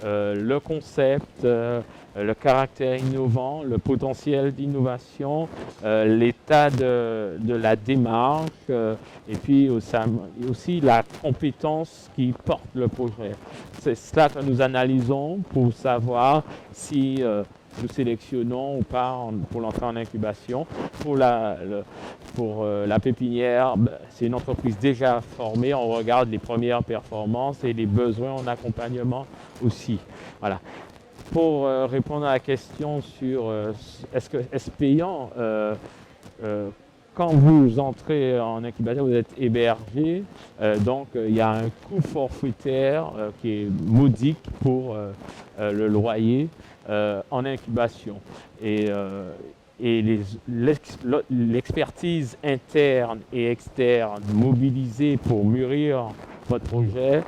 le concept, le caractère innovant, le potentiel d'innovation, l'état de la démarche et puis aussi la compétence qui porte le projet. C'est cela que nous analysons pour savoir si nous sélectionnons ou pas pour l'entrée en incubation. Pour la pépinière, c'est une entreprise déjà formée, on regarde les premières performances et les besoins en accompagnement aussi. Voilà. Pour répondre à la question sur est-ce payant, quand vous entrez en incubateur, vous êtes hébergé, donc il y a un coût forfaitaire qui est modique pour le loyer en incubation. Et l'expertise interne et externe mobilisée pour mûrir votre projet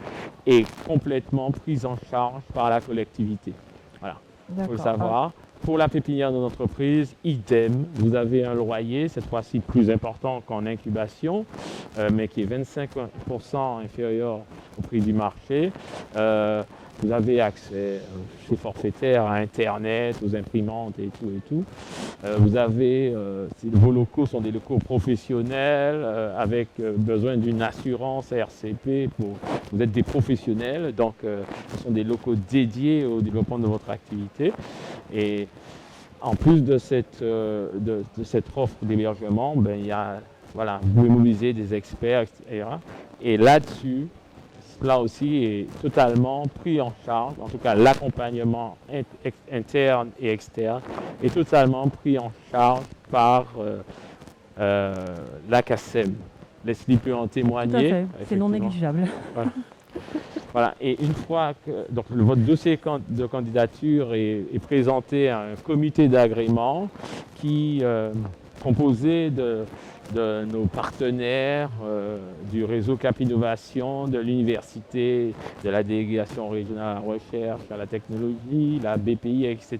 est complètement prise en charge par la collectivité. Voilà, il faut le savoir. Pour la pépinière de l'entreprise, idem, vous avez un loyer, cette fois-ci plus important qu'en incubation, mais qui est 25% inférieur au prix du marché. Vous avez accès, chez forfaitaire, à Internet, aux imprimantes et tout. Vous avez, vos locaux sont des locaux professionnels avec besoin d'une assurance RCP. Vous êtes des professionnels, donc ce sont des locaux dédiés au développement de votre activité. Et en plus de cette offre d'hébergement, il y a, voilà, vous pouvez mobiliser des experts, etc. Et là-dessus, là aussi est totalement pris en charge, en tout cas l'accompagnement interne et externe est totalement pris en charge par la CACEM. Leslie peut en témoigner. C'est non négligeable. Voilà. Voilà. Et une fois que votre dossier de candidature est présenté à un comité d'agrément qui est composé de nos partenaires du réseau Cap Innovation, de l'université, de la délégation régionale à la recherche, à la technologie, la BPI, etc.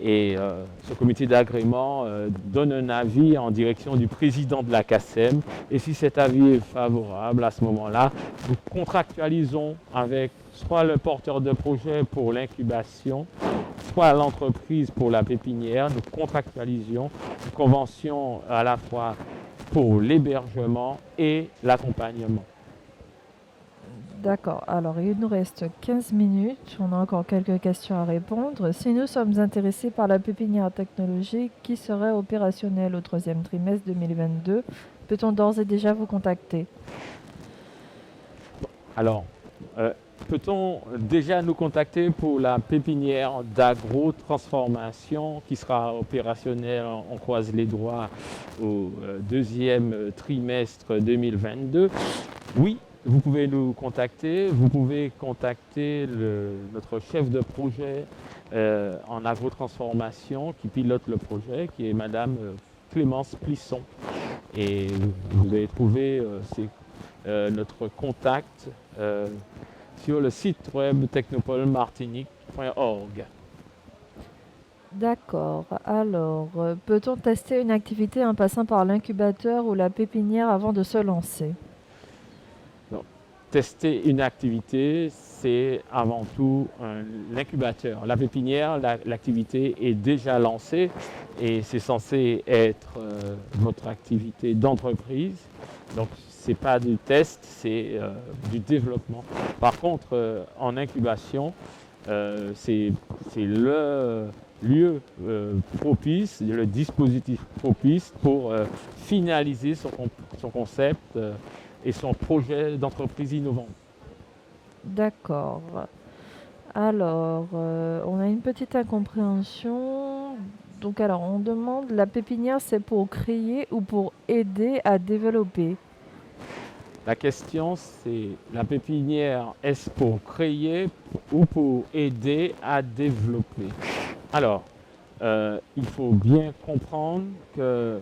Et ce comité d'agrément donne un avis en direction du président de la CACEM. Et si cet avis est favorable, à ce moment-là, nous contractualisons avec soit le porteur de projet pour l'incubation, soit l'entreprise pour la pépinière. Nous contractualisions une convention à la fois pour l'hébergement et l'accompagnement. D'accord. Alors, il nous reste 15 minutes. On a encore quelques questions à répondre. Si nous sommes intéressés par la pépinière technologique qui serait opérationnelle au troisième trimestre 2022, peut-on d'ores et déjà vous contacter? Alors, peut-on déjà nous contacter pour la pépinière d'agro-transformation qui sera opérationnelle, on croise les doigts, au deuxième trimestre 2022? Oui, vous pouvez nous contacter. Vous pouvez contacter notre chef de projet en agro-transformation qui pilote le projet, qui est Madame Clémence Plisson. Et vous allez trouver notre contact sur le site web technopolmartinique.org. D'accord. Alors, peut-on tester une activité en passant par l'incubateur ou la pépinière avant de se lancer? Tester une activité, c'est avant tout l'incubateur. La pépinière, l'activité est déjà lancée et c'est censé être votre activité d'entreprise. Donc, ce n'est pas du test, c'est du développement. Par contre, en incubation, c'est le lieu propice, le dispositif propice pour finaliser son concept et son projet d'entreprise innovante. D'accord. Alors, on a une petite incompréhension. Donc, alors, on demande, la pépinière, c'est pour créer ou pour aider à développer? La question, c'est la pépinière, est-ce pour créer ou pour aider à développer? Alors, il faut bien comprendre que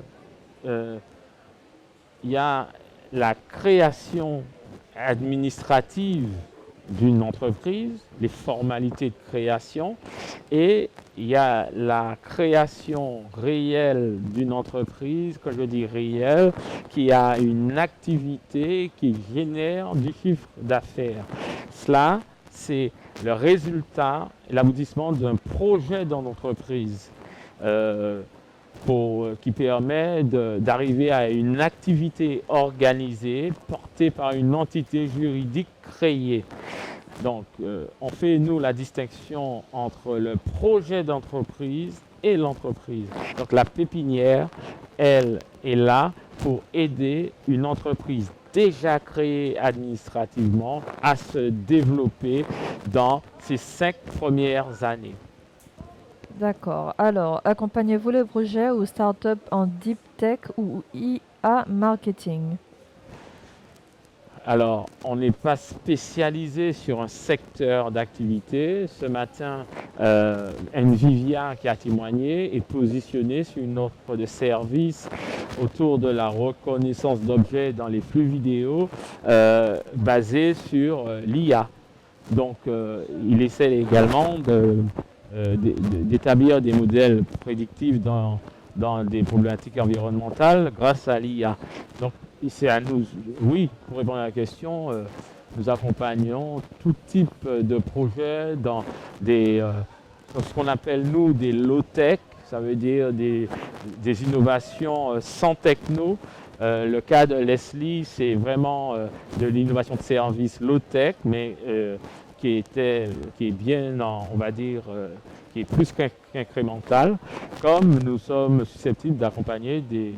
il y a la création administrative d'une entreprise, les formalités de création, et il y a la création réelle d'une entreprise, quand je dis réelle, qui a une activité qui génère du chiffre d'affaires. Cela, c'est le résultat, l'aboutissement d'un projet dans l'entreprise. Qui permet d'arriver à une activité organisée, portée par une entité juridique créée. Donc, on fait, nous, la distinction entre le projet d'entreprise et l'entreprise. Donc, la pépinière, elle, est là pour aider une entreprise déjà créée administrativement à se développer dans ses 5 premières années. D'accord. Alors, accompagnez-vous les projets ou start-up en deep tech ou IA marketing? Alors, on n'est pas spécialisé sur un secteur d'activité. Ce matin, Nvivia, qui a témoigné, est positionné sur une offre de service autour de la reconnaissance d'objets dans les flux vidéo basée sur l'IA. Donc, il essaie également d'établir des modèles prédictifs dans des problématiques environnementales grâce à l'IA. Donc, c'est à nous, oui, pour répondre à la question, nous accompagnons tout type de projets dans ce qu'on appelle nous des low-tech, ça veut dire des innovations sans techno. Le cas de Leslie, c'est vraiment de l'innovation de service low-tech, mais qui est bien, on va dire, qui est plus qu'incrémental, comme nous sommes susceptibles d'accompagner des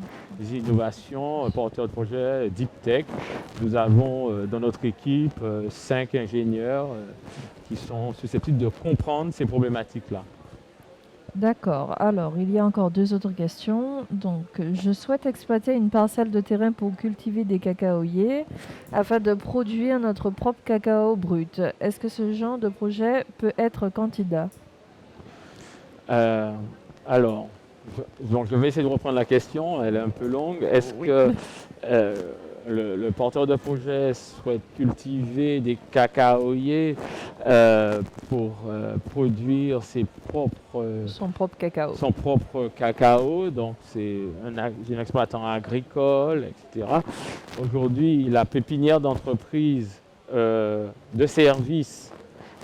innovations porteurs de projets deep tech. Nous avons dans notre équipe 5 ingénieurs qui sont susceptibles de comprendre ces problématiques-là. D'accord. Alors, il y a encore 2 autres questions. Donc, je souhaite exploiter une parcelle de terrain pour cultiver des cacaoyers afin de produire notre propre cacao brut. Est-ce que ce genre de projet peut être candidat? Alors, je vais essayer de reprendre la question, elle est un peu longue. Est-ce que le porteur de projet souhaite cultiver des cacaoyers? pour produire Son propre cacao. son propre cacao. Donc c'est un exploitant agricole, etc. Aujourd'hui, la pépinière d'entreprise de service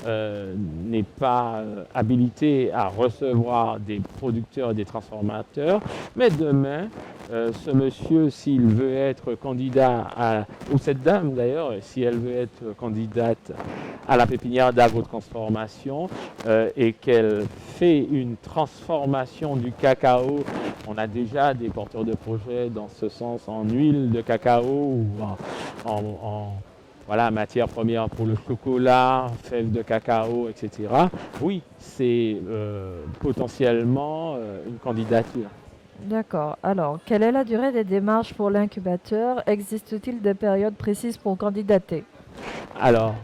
n'est pas habilitée à recevoir des producteurs et des transformateurs, mais demain, ce monsieur, s'il veut être candidat ou cette dame d'ailleurs, si elle veut être candidate à la pépinière d'agrotransformation et qu'elle fait une transformation du cacao, on a déjà des porteurs de projets dans ce sens en huile de cacao ou voilà, matière première pour le chocolat, fèves de cacao, etc. Oui, c'est potentiellement une candidature. D'accord. Alors, quelle est la durée des démarches pour l'incubateur? Existe-t-il des périodes précises pour candidater? Alors,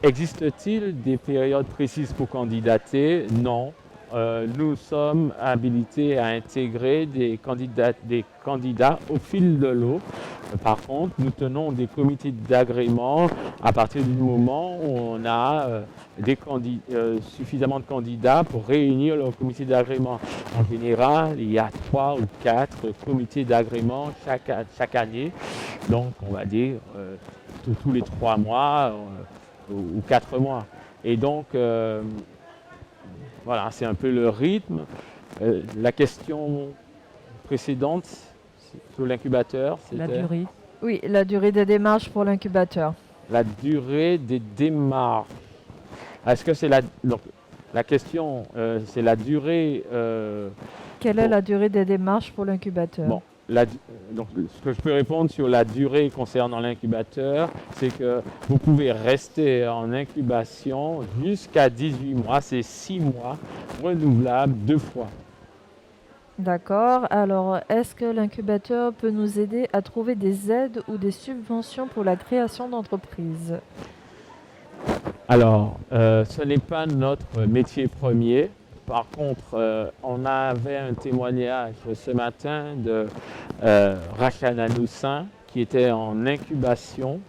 existe-t-il des périodes précises pour candidater? Non. Nous sommes habilités à intégrer des candidats au fil de l'eau. Par contre, nous tenons des comités d'agrément à partir du moment où on a suffisamment de candidats pour réunir le comité d'agrément. En général, il y a 3 ou 4 comités d'agrément chaque année. Donc, on va dire tous les 3 mois ou 4 mois. Et donc, voilà, c'est un peu le rythme. La question précédente sur l'incubateur, c'était La durée. Oui, la durée des démarches pour l'incubateur. la durée des démarches. Est-ce que c'est donc, la question, c'est la durée. Quelle est la durée des démarches pour l'incubateur? Bon, donc, ce que je peux répondre sur la durée concernant l'incubateur, c'est que vous pouvez rester en incubation jusqu'à 18 mois, c'est 6 mois, renouvelable 2 fois. D'accord. Alors, est-ce que l'incubateur peut nous aider à trouver des aides ou des subventions pour la création d'entreprises? Alors, ce n'est pas notre métier premier. Par contre, on avait un témoignage ce matin de Rachel Anoussin qui était en incubation.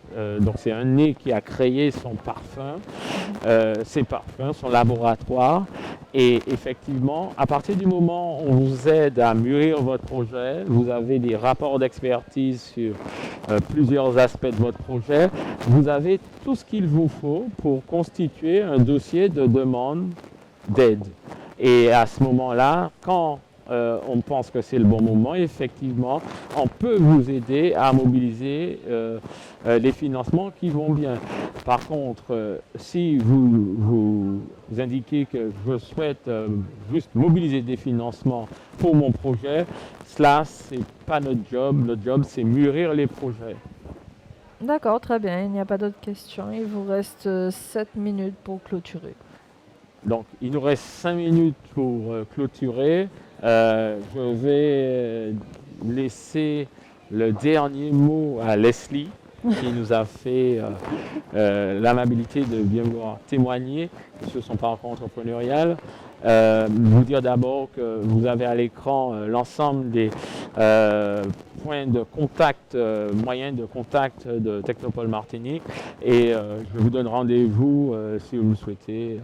Donc, c'est un nez qui a créé son parfum, ses parfums, son laboratoire. Et effectivement, à partir du moment où on vous aide à mûrir votre projet, vous avez des rapports d'expertise sur plusieurs aspects de votre projet, vous avez tout ce qu'il vous faut pour constituer un dossier de demande d'aide. Et à ce moment-là, quand on pense que c'est le bon moment, effectivement, on peut vous aider à mobiliser les financements qui vont bien. Par contre, si vous indiquez que je souhaite juste mobiliser des financements pour mon projet, cela, c'est pas notre job. Notre job, c'est mûrir les projets. D'accord, très bien. Il n'y a pas d'autres questions. Il vous reste 7 minutes pour clôturer. Donc, il nous reste 5 minutes pour clôturer. Je vais laisser le dernier mot à Leslie, qui nous a fait l'amabilité de bien vouloir témoigner sur son parcours entrepreneurial. Vous dire d'abord que vous avez à l'écran l'ensemble des points de contact, moyens de contact de Technopole Martinique et je vous donne rendez-vous si vous le souhaitez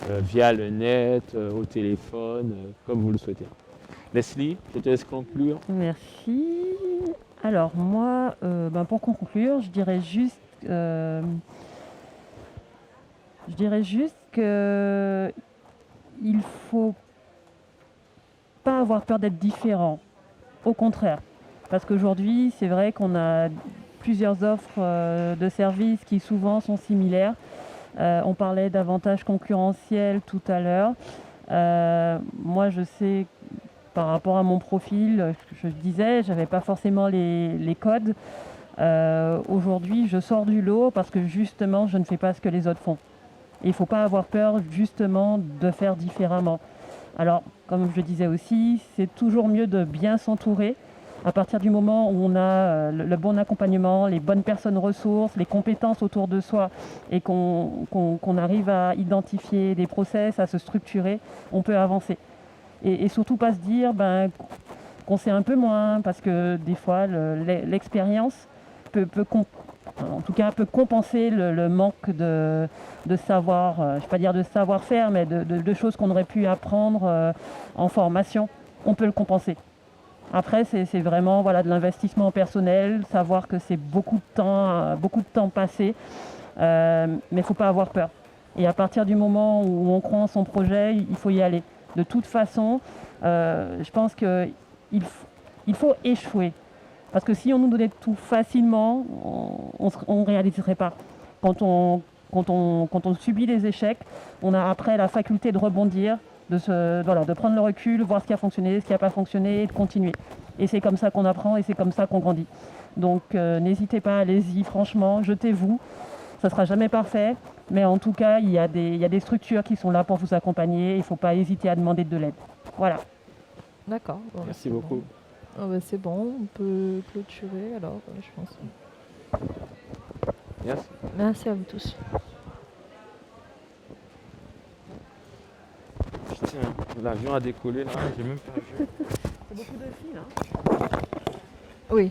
via le net, au téléphone, comme vous le souhaitez. Leslie, je te laisse conclure. Merci. Alors moi, pour conclure, je dirais juste que il faut pas avoir peur d'être différent. Au contraire, parce qu'aujourd'hui, c'est vrai qu'on a plusieurs offres de services qui souvent sont similaires. On parlait d'avantages concurrentiels tout à l'heure. Moi, je sais, par rapport à mon profil, je disais, j'avais pas forcément les codes. Aujourd'hui, je sors du lot parce que justement, je ne fais pas ce que les autres font. Il ne faut pas avoir peur justement de faire différemment. Alors, comme je disais aussi, c'est toujours mieux de bien s'entourer. À partir du moment où on a le bon accompagnement, les bonnes personnes ressources, les compétences autour de soi et qu'on arrive à identifier des process, à se structurer, on peut avancer. Et surtout pas se dire qu'on sait un peu moins, parce que des fois l'expérience peut en tout cas peut compenser le manque de savoir, je ne vais pas dire de savoir-faire, mais de choses qu'on aurait pu apprendre en formation. On peut le compenser. Après, c'est vraiment voilà, de l'investissement personnel, savoir que c'est beaucoup de temps passé, mais il ne faut pas avoir peur. Et à partir du moment où on croit en son projet, il faut y aller. De toute façon, je pense qu'il faut échouer. Parce que si on nous donnait tout facilement, on ne réaliserait pas. Quand on subit les échecs, on a après la faculté de rebondir, de prendre le recul, voir ce qui a fonctionné, ce qui n'a pas fonctionné et de continuer. Et c'est comme ça qu'on apprend et c'est comme ça qu'on grandit. Donc n'hésitez pas, allez-y, franchement, jetez-vous. Ça ne sera jamais parfait, mais en tout cas, il y a des structures qui sont là pour vous accompagner. Il ne faut pas hésiter à demander de l'aide. Voilà. D'accord. Bon, Merci beaucoup. Bon. Oh, bah, c'est bon, on peut clôturer alors, je pense. Merci. Merci à vous tous. Putain, l'avion a décollé là, j'ai même pas vu. C'est beaucoup de fils, hein. Oui.